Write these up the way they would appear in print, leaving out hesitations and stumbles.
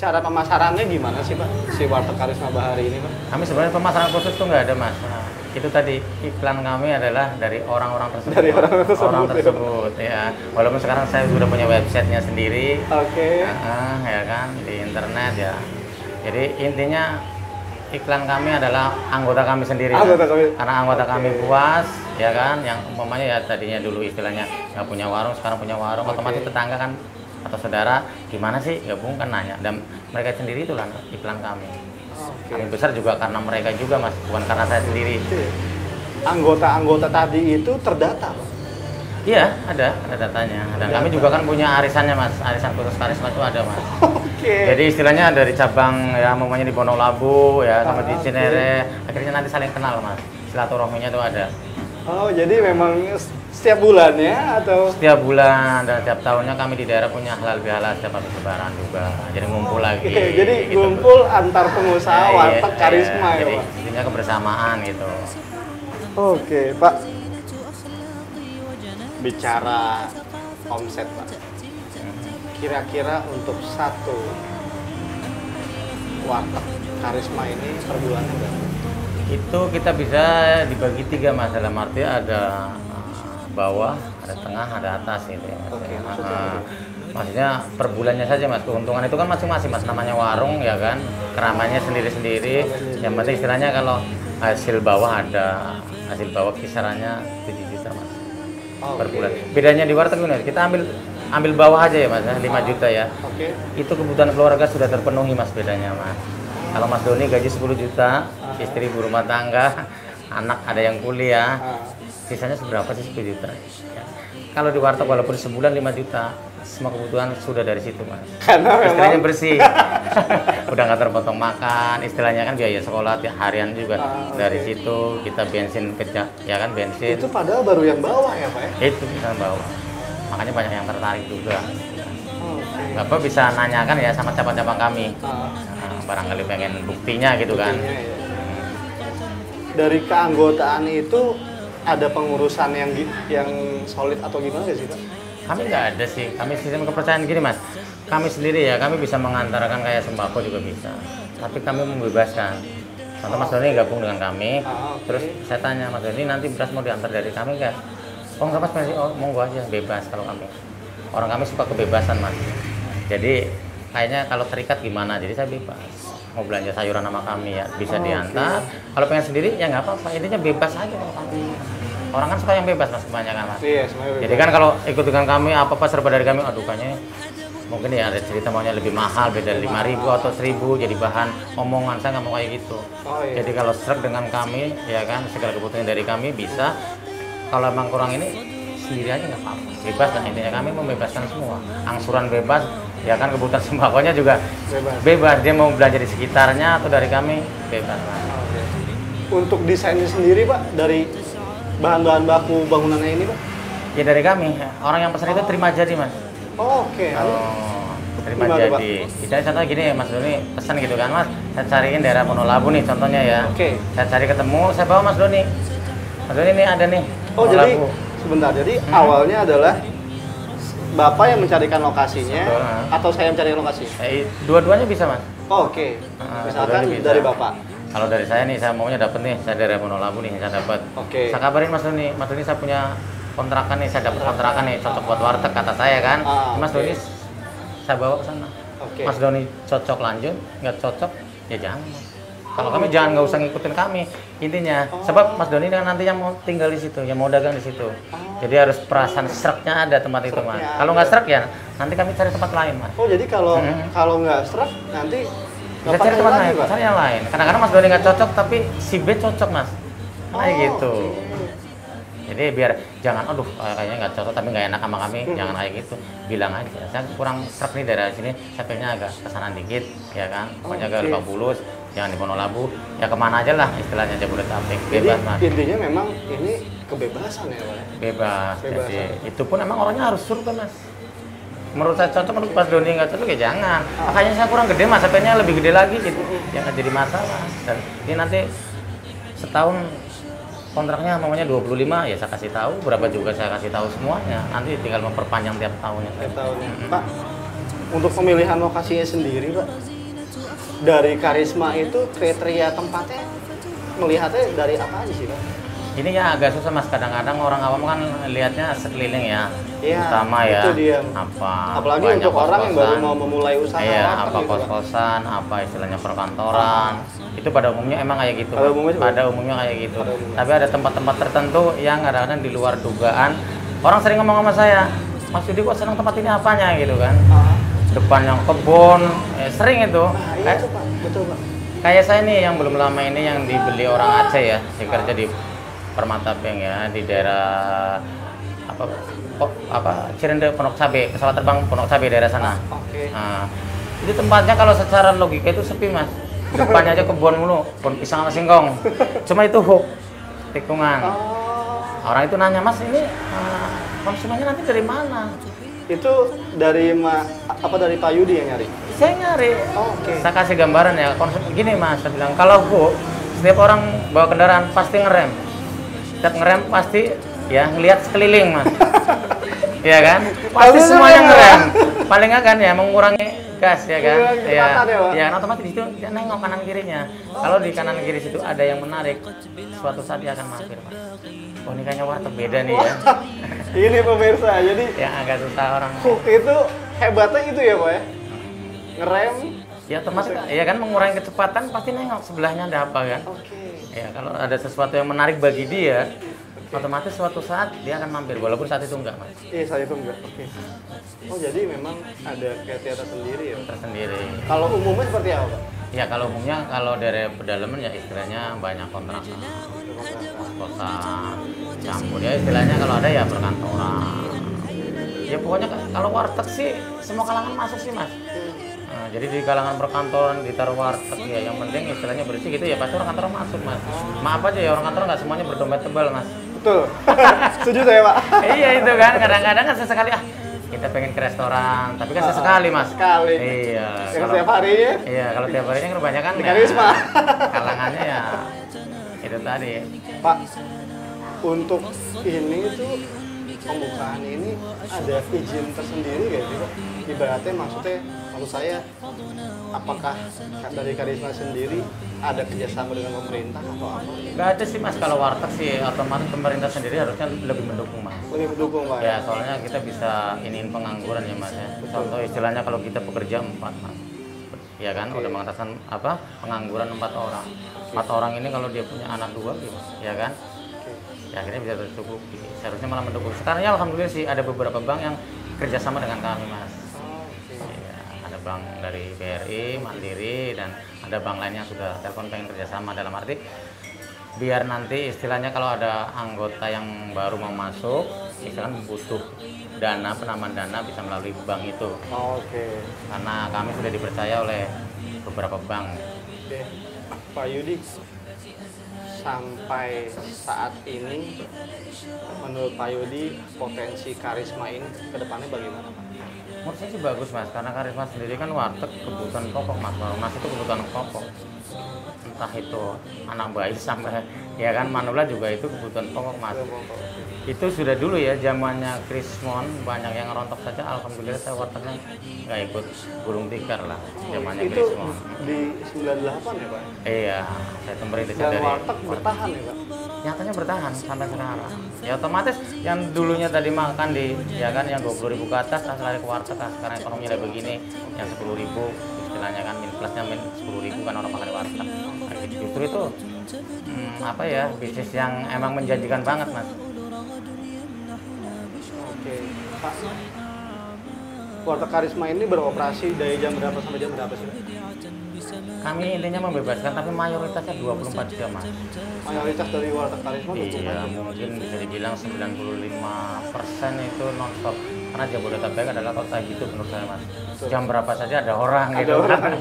cara pemasarannya gimana sih Pak? Si Warteg Karisma Bahari ini Pak? Kami sebenarnya pemasaran khusus tuh nggak ada mas. Nah, itu tadi iklan kami adalah dari orang-orang tersebut. Dari orang tersebut. Orang tersebut ya. Walaupun sekarang saya sudah punya websitenya sendiri. Oke. Ya kan di internet ya. Jadi intinya iklan kami adalah anggota kami sendiri. Anggota kami. Karena anggota kami puas ya kan. Yang umpamanya ya tadinya dulu istilahnya nggak punya warung, sekarang punya warung. Otomatis tetangga kan atau saudara gimana sih gabung kan nanya, dan mereka sendiri itulah iklan kami. Kami besar juga karena mereka juga mas, bukan karena saya sendiri. Anggota-anggota tadi itu terdata Pak? Iya ada datanya, dan kami juga kan punya arisannya mas, arisan khusus Karisma itu ada mas. Jadi istilahnya dari cabang ya mamanya di Bonolabu ya sama di Cinere, akhirnya nanti saling kenal mas, silaturahminya itu ada. Oh, jadi memang setiap bulannya atau? Setiap bulan dan setiap tahunnya kami di daerah punya halal bihalal setiap habis lebaran juga. Jadi ngumpul lagi. Jadi gitu. ngumpul antar pengusaha Warteg Karisma ya jadi, Pak? intinya kebersamaan gitu. Oke Pak. Bicara omset Pak. Kira-kira untuk satu Warteg Karisma ini per bulannya berapa? Itu kita bisa dibagi 3 mas, dalam arti ada bawah, ada tengah, ada atas gitu ya mas. Oke, maksudnya per bulannya saja mas, keuntungan itu kan masing-masing mas, namanya warung ya kan, keramainya sendiri-sendiri. Yang penting istilahnya kalau hasil bawah ada, hasil bawah kisarannya 7 juta mas per bulan. Bedanya di warteg gimana? Kita ambil bawah aja ya mas, 5 juta ya. Itu kebutuhan keluarga sudah terpenuhi mas, bedanya mas. Kalau Mas Doni gaji 10 juta, istri ibu rumah tangga, anak ada yang kuliah, sisanya seberapa sih 10 juta? Ya. Kalau di warteg walaupun sebulan 5 juta, semua kebutuhan sudah dari situ mas. Karena istilahnya bersih, udah nggak terpotong makan, istilahnya kan biaya sekolah tiap harian juga dari situ. Kita bensin kerja, ya kan bensin. Itu padahal baru yang bawah ya Pak ya? Itu bisa bawah, makanya banyak yang tertarik juga. Bapak bisa nanyakan ya sama cabang-cabang kami. Barangkali pengen buktinya gitu kan. Dari keanggotaan itu ada pengurusan yang solid atau gimana sih Pak? Kami nggak ada sih, kami sistem kepercayaan gini mas. Kami sendiri ya, kami bisa mengantarkan kayak sembako juga bisa. Tapi kami membebaskan. Contoh Mas Doni gabung dengan kami, terus saya tanya Mas Doni nanti beras mau diantar dari kami nggak? Oh nggak mas, oh monggo aja, bebas kalau kami. Orang kami suka kebebasan mas. Jadi kayaknya kalau terikat gimana, jadi saya bebas mau belanja sayuran sama kami ya bisa diantar. Kalau pengen sendiri ya nggak apa-apa, intinya bebas aja kalau kami. Orang kan suka yang bebas mas, kebanyakan mas. Iya, semuanya bebas. Jadi kan kalau ikut dengan kami apa-apa serba dari kami, aduh kayaknya mungkin ya ada cerita maunya lebih mahal, beda 5.000 atau 1.000 jadi bahan omongan. Saya nggak mau kayak gitu. Jadi kalau serak dengan kami ya kan, segala kebutuhan dari kami bisa. Kalau emang kurang ini sendiri aja nggak apa-apa, bebas kan, intinya kami membebaskan semua. Angsuran bebas ya kan, kebutuhan sembakonya juga bebas. Dia mau belanja di sekitarnya atau dari kami bebas. Untuk desainnya sendiri Pak, dari bahan-bahan baku bangunannya ini Pak? Ya dari kami, orang yang pesan itu terima jadi mas. Terima jadi. Misalnya contoh gini Mas Doni pesan gitu kan mas, saya cariin daerah Bonolabu nih contohnya ya. Saya cari ketemu, saya bawa Mas Doni. Mas Doni ini ada nih. Oh jadi sebentar, jadi awalnya adalah Bapak yang mencarikan lokasinya atau saya yang mencari lokasi? Dua-duanya bisa mas. Misalkan dari Bapak. Kalau dari saya nih, saya maunya dapat nih, saya dari Bonolabu nih, saya dapat. Saya kabarin Mas Doni, Mas Doni saya punya kontrakan nih, saya dapat kontrakan nih, cocok buat warteg kata saya kan. Mas Doni saya bawa ke sana. Mas Doni cocok lanjut, nggak cocok ya jangan. Kalau kami jangan, nggak usah ngikutin kami intinya. Sebab Mas Doni kan nanti yang mau tinggal di situ, yang mau dagang di situ. Jadi harus perasaan seraknya ada tempat itu mas. Kalau nggak serak ya nanti kami cari tempat lain mas. Oh jadi kalau nggak serak nanti bisa cari tempat lain, cari yang lain. Kadang-kadang Mas Doni nggak cocok tapi si B cocok mas. Kayak gitu. Jadi biar jangan, aduh kayaknya nggak cocok tapi nggak enak sama kami, jangan kayak gitu. Bilang aja, saya kurang serak nih daerah sini, saya pengennya agak kesanan dikit, ya kan. Pokoknya agak Lebak Bulus, jangan di Bonolabu, ya kemana aja lah istilahnya Jabodetabek. Bebas mas. Intinya memang ini kebebasan ya Pak? Bebas. Jadi itu pun emang orangnya harus suruh kan mas. Menurut saya cocok, menurut Mas Doni nggak cocok ya jangan. Makanya saya kurang gede mas, pengennya lebih gede lagi gitu, ya nggak jadi masalah. Dan ini nanti setahun kontraknya namanya 25 ya saya kasih tahu, berapa juga saya kasih tahu semuanya. Nanti tinggal memperpanjang tiap tahunnya. Pak, untuk pemilihan lokasinya sendiri Pak, dari karisma itu kriteria tempatnya melihatnya dari apa aja sih Pak? Ini ya agak susah mas, kadang-kadang orang awam kan lihatnya sekeliling ya, Iya, utama ya, itu dia. apa Apalagi banyak untuk orang yang baru kos-kosan. mau memulai usaha Iya, warteg apa gitu, Pak. kos-kosan, apa istilahnya perkantoran, itu pada umumnya emang kayak gitu. Pada Mas. umumnya juga? Pada umumnya kayak gitu. Pada umumnya. Tapi ada tempat-tempat tertentu yang kadang-kadang di luar dugaan. Orang sering ngomong sama saya, Mas Yudi kok senang tempat ini apanya gitu kan? Ah. Depan yang kebun, sering itu. Nah, iya tuh Pak, betul Pak. Kayak saya nih yang belum lama ini yang dibeli orang Aceh ya, saya kerja di Permata Bank ya, di daerah apa Cirende Pondok Cabe, pesawat terbang Pondok Cabe daerah sana. Oke. Nah, itu tempatnya kalau secara logika itu sepi mas, depannya aja kebun mulu, kebun pisang sama singkong, cuma itu hook tikungan. Oh, Orang itu nanya, mas ini konsumennya nanti dari mana? itu dari dari Pak Yudi yang nyari? Saya nyari. Oh, oke. Saya kasih gambaran ya, gini mas, saya bilang kalau hook, setiap orang bawa kendaraan pasti ngerem. Setiap ngerem pasti ya ngelihat sekeliling mas. Iya kan? Pasti semuanya ngerem. Paling nggak kan ya mengurangi gas ya kan? Iya. Ya kan otomatis di situ dia nengok kanan kirinya. Kalau di kanan kiri situ ada yang menarik, suatu saat dia akan mampir mas. Oh ini kayaknya warteg beda nih ya. Ini pemirsa, jadi Yang agak susah orang. hook itu hebatnya itu ya Pak ya? Ngerem. Ya otomatis ya kan mengurangi kecepatan pasti nengok sebelahnya ada apa kan? Oke. Ya kalau ada sesuatu yang menarik bagi dia, otomatis suatu saat dia akan mampir walaupun saat itu enggak mas. Iya, saya itu enggak. Oke. Oh, jadi memang ada kriteria tersendiri ya? Tersendiri. Kalau umumnya seperti apa Pak? Ya kalau umumnya kalau dari pedalaman ya istilahnya banyak kontrakan, kosan, campur ya istilahnya kalau ada ya perkantoran. Ya pokoknya kalau warteg sih semua kalangan masuk sih mas. Nah, jadi di kalangan perkantoran ditaruh warteg ya yang penting istilahnya bersih gitu ya pasti orang kantor masuk mas. Maaf aja ya orang kantor nggak semuanya berdompet tebal mas. Betul. Setuju saya Pak. Iya itu kan kadang-kadang kan sesekali kita pengen ke restoran tapi kan sesekali mas. Sekali. Iya. Yang setiap hari ya? Iya kalau tiap harinya kan kebanyakan Di karisma. kalangannya ya itu tadi. Pak, untuk ini tuh pembukaan ini ada izin tersendiri gak sih Pak? Ibaratnya maksud saya apakah dari karisma sendiri ada kerjasama dengan pemerintah atau apa? Gak ada sih mas kalau warteg sih otomatis pemerintah sendiri harusnya lebih mendukung mas. Lebih mendukung Pak Ya soalnya kita bisa iniin pengangguran ya mas ya. Contoh istilahnya kalau kita pekerja 4 mas. Ya kan udah mengatakan apa pengangguran 4 orang. 4 orang ini kalau dia punya anak 2 ya kan. Ya akhirnya bisa tercukupi. Seharusnya malah mendukung. Sekarang ya alhamdulillah sih ada beberapa bank yang kerjasama dengan kami mas. Ya, ada bank dari BRI, Mandiri dan ada bank lainnya yang sudah telepon pengen kerjasama dalam arti biar nanti istilahnya kalau ada anggota yang baru mau masuk istilahnya butuh dana penambahan dana bisa melalui bank itu. Oke. Karena kami sudah dipercaya oleh beberapa bank. Oke. Pak Yudi, sampai saat ini menurut Pak Yudi potensi karisma ini ke depannya bagaimana Pak? Menurut saya sih bagus mas, karena karisma sendiri kan warteg kebutuhan pokok mas, mas itu kebutuhan pokok. Entah itu anak bayi sampai ya kan manula juga itu kebutuhan pokok mas. Itu sudah dulu ya zamannya Krismon banyak yang rontok saja, alhamdulillah saya wartegnya nggak ikut gulung tikar lah zamannya Itu Krismon. di 98 ya Pak? Iya, saya merintis Dan dari warteg bertahan ya Pak? nyatanya bertahan sampai sekarang. Ya otomatis yang dulunya tadi makan di ya kan yang 20.000 ke atas lari ke warteg sekarang ekonominya udah begini yang 10.000 istilahnya kan min plusnya min 10.000 kan orang makan di warteg. Nah, justru itu apa ya bisnis yang emang menjanjikan banget mas. Oke Pak, warteg karisma ini beroperasi dari jam berapa sampai jam berapa sih Pak? Kami intinya membebaskan tapi mayoritasnya 24 jam mas. Mayoritas dari warteg karisma 24 Iya jam? mungkin bisa dibilang 95% itu non-stop karena Jabodetabek adalah kota hidup menurut saya mas. Jam berapa saja ada orang Ada gitu orang. kan.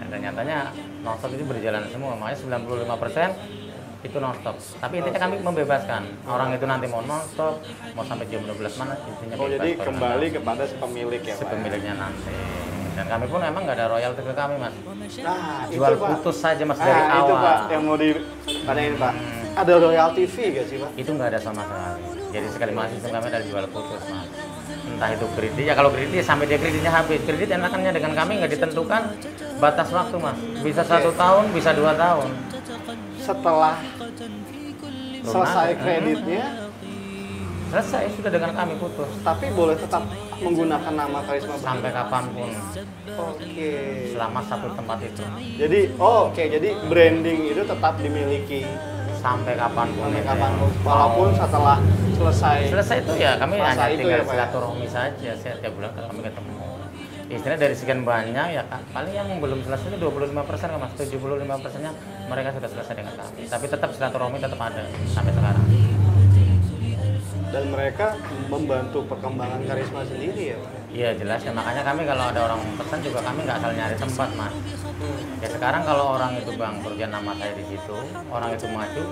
Dan nyatanya non-stop itu berjalan semua, makanya 95% itu non-stop. Tapi intinya kami membebaskan orang itu nanti mau non-stop, mau sampai jam 12 mana intinya Oh bebas. jadi kalau kembali nanti. kepada si pemilik ya Si Pak? pemiliknya nanti. Dan kami pun emang nggak ada royalti ke kami mas. Nah Jual itu Pak. putus saja mas Nah dari awal. itu Pak yang mau ditanyain Pak. Ada royalty fee gak sih Pak? Itu nggak ada sama sekali. Jadi sekali masuk sistem kami adalah jual putus mas. Entah itu kredit ya kalau kredit sampai dia kreditnya habis. Kredit enakannya dengan kami nggak ditentukan batas waktu mas, bisa 1 tahun, bisa 2 tahun. Setelah selesai kreditnya, Selesai sudah dengan kami putus. tapi boleh tetap menggunakan nama Karisma Bahari. Sampai kapanpun, Oke. selama satu tempat itu. Jadi, jadi branding itu tetap dimiliki Sampai kapanpun. sampai itu. kapanpun, walaupun setelah selesai Itu ya kami masa hanya itu tinggal ya, Pak, ya? silaturahmi saja. Setiap bulan kan kami ketemu. Istilahnya dari sekian banyak ya kan, paling yang belum selesai itu 25% kan mas, 75%-nya mereka sudah selesai dengan kami. Tapi tetap silaturahmi tetap ada sampai sekarang. Dan mereka membantu perkembangan Karisma sendiri ya, Pak? Iya jelas ya, makanya kami kalau ada orang pesan juga kami nggak asal nyari tempat mas. Ya sekarang kalau orang itu bangkrut ya nama saya di situ, orang itu maju,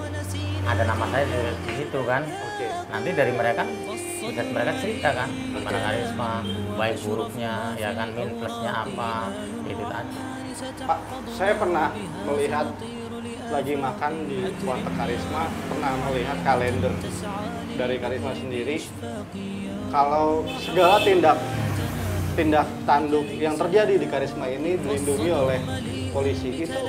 ada nama saya di situ kan. Oke. Nanti dari mereka bisa mereka cerita kan, gimana Karisma, baik buruknya, ya kan, min plusnya apa, itu tadi. Pak, saya pernah melihat lagi makan di warteg Karisma, pernah melihat kalender dari Karisma sendiri. Kalau segala tindak tanduk yang terjadi di Karisma ini dilindungi oleh polisi, itu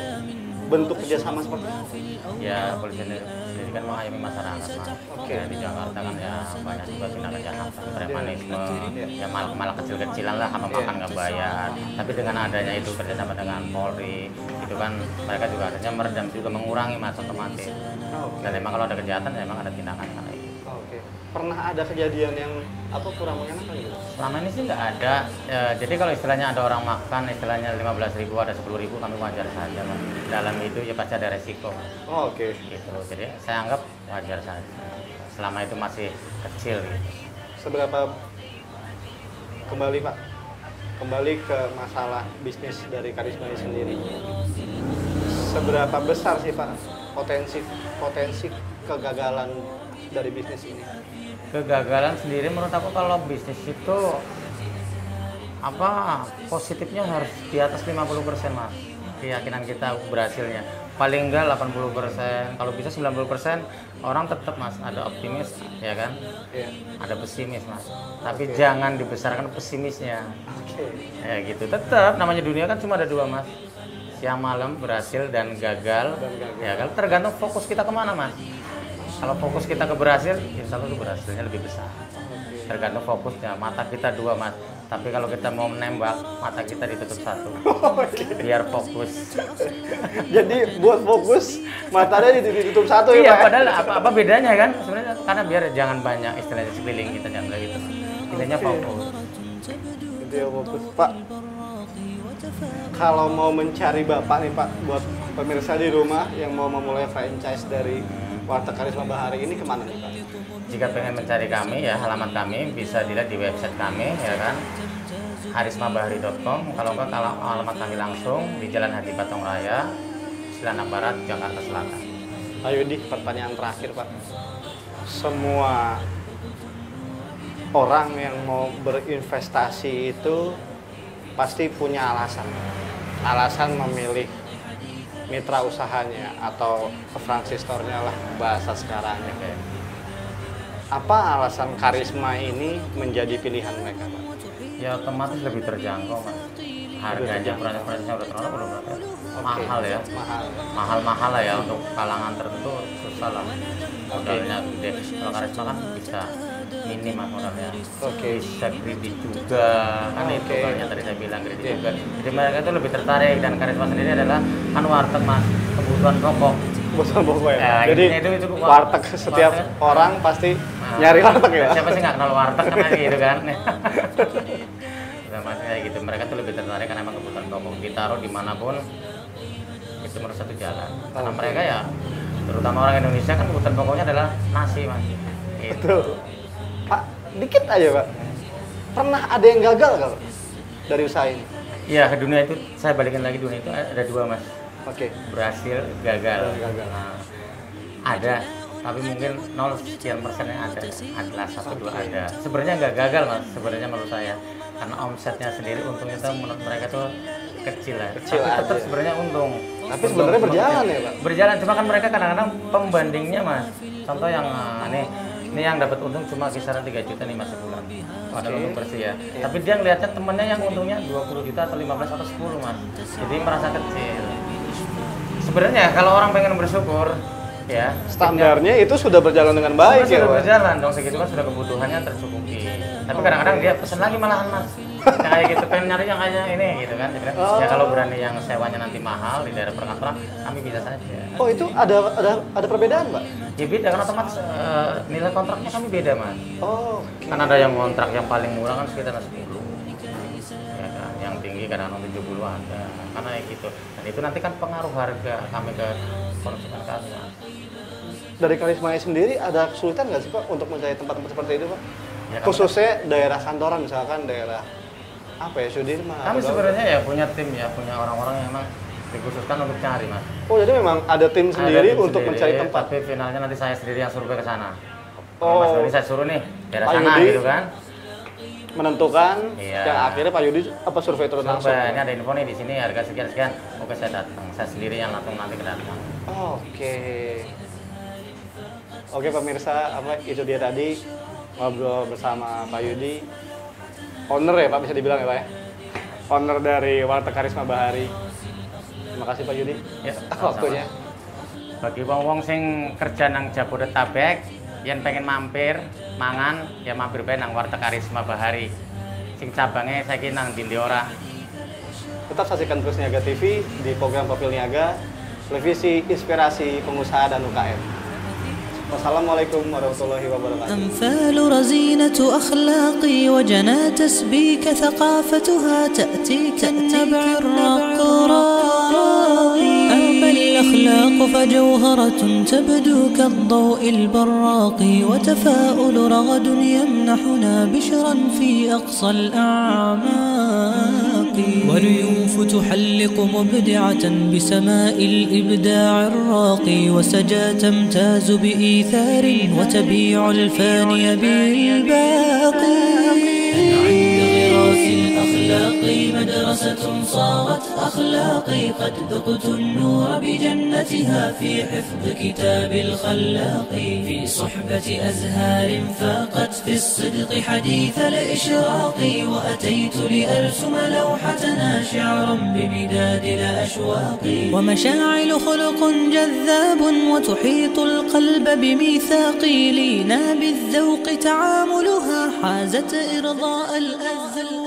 bentuk kerjasama seperti apa? Ya polisi sendiri kan mengayomi masyarakat mas. Oke. Ya, di Jakarta kan ya banyak juga tindakan kejahatan, premanisme, ya malah kecil-kecilan lah, sama makan nggak bayar. Tapi dengan adanya itu kerjasama dengan Polri, itu kan mereka juga harusnya meredam juga, mengurangi mas otomatis. Dan memang kalau ada kejahatan, memang ada tindakan karena itu. Oke. Pernah ada kejadian yang kurang mengenakan gitu? Selama ini sih nggak ada. Jadi kalau istilahnya ada orang makan, istilahnya 15.000 ada 10.000, kami wajar saja mas. Dalam itu ya pasti ada resiko mas. Oke. Gitu. Jadi saya anggap wajar saja. Selama itu masih kecil gitu. Seberapa kembali Pak? Kembali ke masalah bisnis dari Karisma ini sendiri. Seberapa besar sih Pak potensi kegagalan dari bisnis ini? Kegagalan sendiri menurut aku kalau bisnis itu positifnya harus di atas 50% mas, keyakinan kita berhasilnya paling enggak 80%, kalau bisa 90% orang tetap mas ada optimis ya kan, ada pesimis mas, tapi jangan dibesarkan pesimisnya. Ya gitu, tetap namanya dunia kan cuma ada dua mas, siang malam, berhasil dan gagal. Ya kan tergantung fokus kita kemana mas. Kalau fokus kita ke berhasil, insya Allah berhasilnya lebih besar. Tergantung fokusnya. Mata kita dua mas, tapi kalau kita mau menembak, mata kita ditutup satu, biar fokus. Jadi buat fokus, matanya ditutup satu ya Iya, Pak? padahal apa bedanya kan? Sebenarnya karena biar jangan banyak istilahnya sekeliling kita, jangan kayak gitu. Intinya fokus. Itu ya fokus Pak. Kalau mau mencari Bapak nih Pak, buat pemirsa di rumah yang mau memulai franchise dari Warteg Karisma Bahari ini kemana nih Pak? Jika pengen mencari kami ya, halaman kami bisa dilihat di website kami ya kan, harismabahari.com. Kalau enggak, kalau alamat kami langsung di Jalan Hadi Patong Raya, Cilandak Barat, Jakarta Selatan. Ayo di pertanyaan terakhir Pak. Semua orang yang mau berinvestasi itu pasti punya alasan memilih mitra usahanya atau franchise store-nya lah bahasa sekarang. Apa alasan Karisma ini menjadi pilihan mereka Pak? Ya otomatis lebih terjangkau mas. Harganya franchise-nya udah terlalu berapa? Mahal ya. Mahal lah ya, untuk kalangan tertentu susah lah. Modalnya gede. Kalau Karisma kan bisa minim mas modalnya. Bisa kredit juga kan, itu yang tadi saya bilang, kredit juga. Jadi mereka itu lebih tertarik, dan Karisma sendiri adalah kan warteg mas, kebutuhan pokok. Kebutuhan pokok ya. Ya, jadi itu warteg setiap orang pasti nyari warteg ya. Siapa sih nggak kenal warteg kan gitu kan. Maksudnya gitu, mereka tuh lebih tertarik karena emang kebutuhan pokok, ditaruh dimanapun itu menurut satu jalan. Karena mereka ya, terutama orang Indonesia kan kebutuhan pokoknya adalah nasi mas. Itu Pak, dikit aja Pak, pernah ada yang gagal kalau dari usaha ini? Iya, ke dunia itu saya balikin lagi, dunia itu ada dua mas. Berhasil, gagal. Nah, ada, tapi mungkin 0% yang ada, adalah 1-2 ada. Sebenarnya nggak gagal mas, sebenarnya menurut saya, karena omsetnya sendiri, untungnya itu menurut mereka tuh kecil lah. Tapi tetap sebenarnya untung. Tapi sebenarnya berjalan ya Pak? Berjalan, cuma kan mereka kadang-kadang pembandingnya mas. Contoh yang nih, Ini yang dapat untung cuma kisaran 3 juta nih Mas sebulan. Ada Oke. untung bersih ya. Tapi dia ngelihatnya temennya yang untungnya 20 juta atau 15 atau 10 Mas. Jadi merasa kecil. Sebenarnya kalau orang pengen bersyukur ya, Standarnya itu sudah berjalan dengan baik ya, sudah Pak? berjalan dong, segitu kan sudah kebutuhannya tercukupi. Tapi kadang-kadang dia pesen lagi malahan Mas. Kayak gitu, pengen nyari yang kayak ini gitu kan. Dia bilang, ya kalau berani yang sewanya nanti mahal di daerah perkantoran, kami bisa saja. Oh, itu ada perbedaan, Pak? Ya beda kan otomatis nilai kontraknya kami beda Mas. Oh, Kan ada yang kontrak yang paling murah kan sekitar 10. Ya kan, yang tinggi kadang-kadang 70 ada. Karena ya gitu. Dan itu nanti kan pengaruh harga kami ke konsumen kami Mas. dari Karisma sendiri ada kesulitan nggak sih Pak untuk mencari tempat-tempat seperti itu Pak? Ya, Khususnya daerah kantoran misalkan daerah apa ya Sudirman. kami atau- sebenarnya ya punya tim ya, punya orang-orang yang memang dikhususkan untuk cari Mas. Oh jadi memang ada tim Ada sendiri tim untuk sendiri, mencari tempat. Tapi finalnya nanti saya sendiri yang survei ke sana. Oh. Mas Doni saya suruh nih daerah Pak sana Yudi gitu kan. Menentukan Iya. yang akhirnya Pak Yudi apa survei turun langsung. Survei, ini ada info nih di sini harga sekian-sekian. Oke saya datang, saya sendiri yang langsung nanti kedatang. Oke. Oke pemirsa, itu dia tadi ngobrol bersama Pak Yudi, owner ya Pak bisa dibilang ya Pak ya, owner dari Warteg Karisma Bahari. Terima kasih Pak Yudi Ya, waktunya. Bagi wong-wong sing kerja nang Jabodetabek, yang pengen mampir mangan, ya mampir bae nang Warteg Karisma Bahari. Sing cabangnya saiki nang Ndi ora. Tetap saksikan terus Niaga TV di program Profil Niaga, televisi inspirasi pengusaha dan UKM. Wassalamualaikum warahmatullahi wabarakatuh. أنفال رزينة أخلاقي وجنى تسبيك ثقافتها تأتيك النبع الرقراقي أما الأخلاق فجوهرة تبدو كالضوء البراق وتفاؤل رغد يمنحنا بشرا في أقصى الأعماق وريوف تحلق مبدعة بسماء الإبداع الراقي وسجا تمتاز بإيثار وتبيع الفاني بالباقي عند غراس الأخلاق مدرسة صارت أخلاقي قد ذقت النور بجنتها في حفظ كتاب الخلاق في صحبة أزهار فاقت في الصدق حديث الإشراق وأتيت لأرسم لوحتنا شعرا بمداد الأشواق ومشاعل خلق جذاب وتحيط القلب بميثاق لينا بالذوق تعاملها حازت إرضاء الأذل